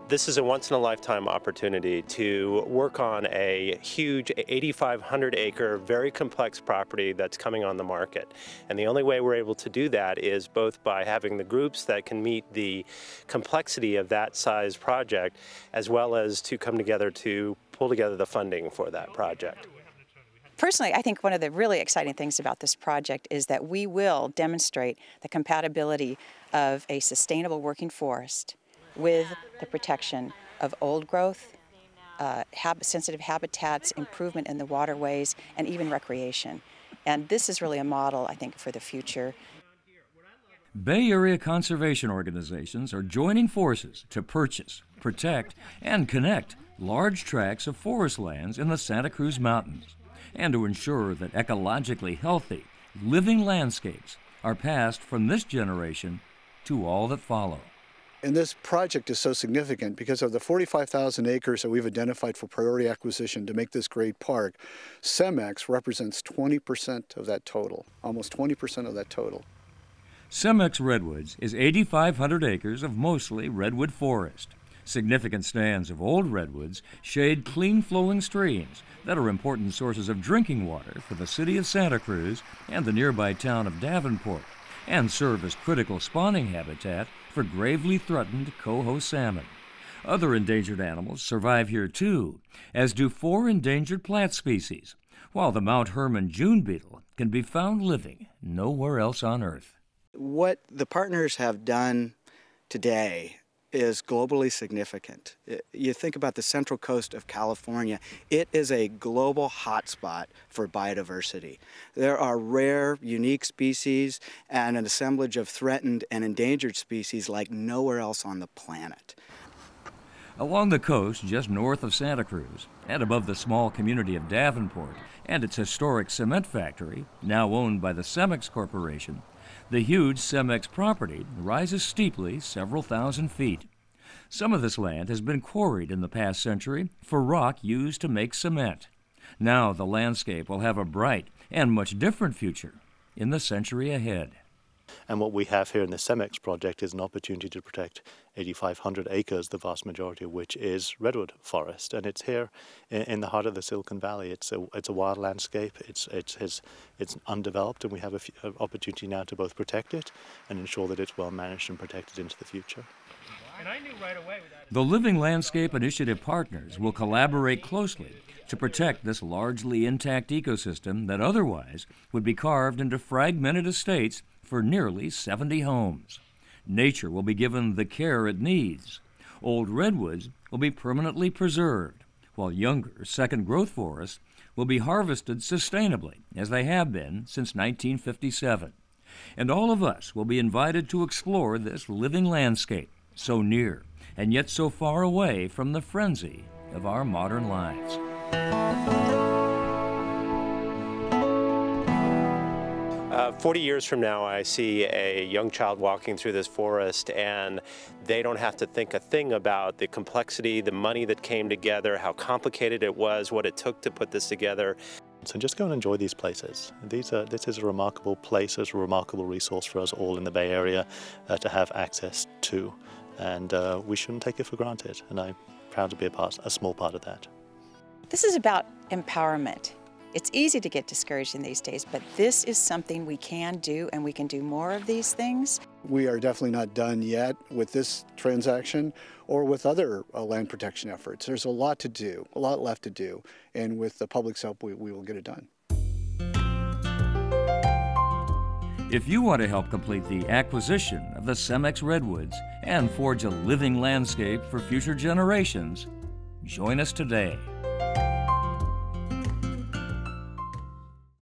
This is a once-in-a-lifetime opportunity to work on a huge 8,500-acre, very complex property that's coming on the market. And the only way we're able to do that is both by having the groups that can meet the complexity of that size project, as well as to come together to pull together the funding for that project. Personally, I think one of the really exciting things about this project is that we will demonstrate the compatibility of a sustainable working forest with the protection of old growth, sensitive habitats, improvement in the waterways, and even recreation. And this is really a model, I think, for the future. Bay Area conservation organizations are joining forces to purchase, protect, and connect large tracts of forest lands in the Santa Cruz Mountains, and to ensure that ecologically healthy, living landscapes are passed from this generation to all that follow. And this project is so significant because of the 45,000 acres that we've identified for priority acquisition to make this great park. CEMEX represents 20% of that total, almost 20% of that total. CEMEX Redwoods is 8,500 acres of mostly redwood forest. Significant stands of old redwoods shade clean-flowing streams that are important sources of drinking water for the city of Santa Cruz and the nearby town of Davenport, and serve as critical spawning habitat for gravely threatened coho salmon. Other endangered animals survive here too, as do 4 endangered plant species, while the Mount Herman June beetle can be found living nowhere else on Earth. What the partners have done today is globally significant. You think about the central coast of California, it is a global hotspot for biodiversity. There are rare, unique species and an assemblage of threatened and endangered species like nowhere else on the planet. Along the coast, just north of Santa Cruz, and above the small community of Davenport and its historic cement factory, now owned by the CEMEX Corporation, the huge CEMEX property rises steeply several thousand feet. Some of this land has been quarried in the past century for rock used to make cement. Now the landscape will have a bright and much different future in the century ahead. And what we have here in the CEMEX project is an opportunity to protect 8,500 acres, the vast majority of which is redwood forest. And it's here in the heart of the Silicon Valley. It's a wild landscape. It's undeveloped, and we have an opportunity now to both protect it and ensure that it's well managed and protected into the future. And I knew right away the Living Landscape Initiative partners will collaborate closely to protect this largely intact ecosystem that otherwise would be carved into fragmented estates for nearly 70 homes. Nature will be given the care it needs. Old redwoods will be permanently preserved, while younger second-growth forests will be harvested sustainably, as they have been since 1957. And all of us will be invited to explore this living landscape, so near and yet so far away from the frenzy of our modern lives. 40 years from now, I see a young child walking through this forest, and they don't have to think a thing about the complexity, the money that came together, how complicated it was, what it took to put this together. So just go and enjoy these places. This is a remarkable place, it's a remarkable resource for us all in the Bay Area to have access to. And we shouldn't take it for granted. And I'm proud to be a small part of that. This is about empowerment. It's easy to get discouraged in these days, but this is something we can do, and we can do more of these things. We are definitely not done yet with this transaction or with other land protection efforts. There's a lot to do, a lot left to do, and with the public's help, we will get it done. If you want to help complete the acquisition of the CEMEX Redwoods and forge a living landscape for future generations, join us today.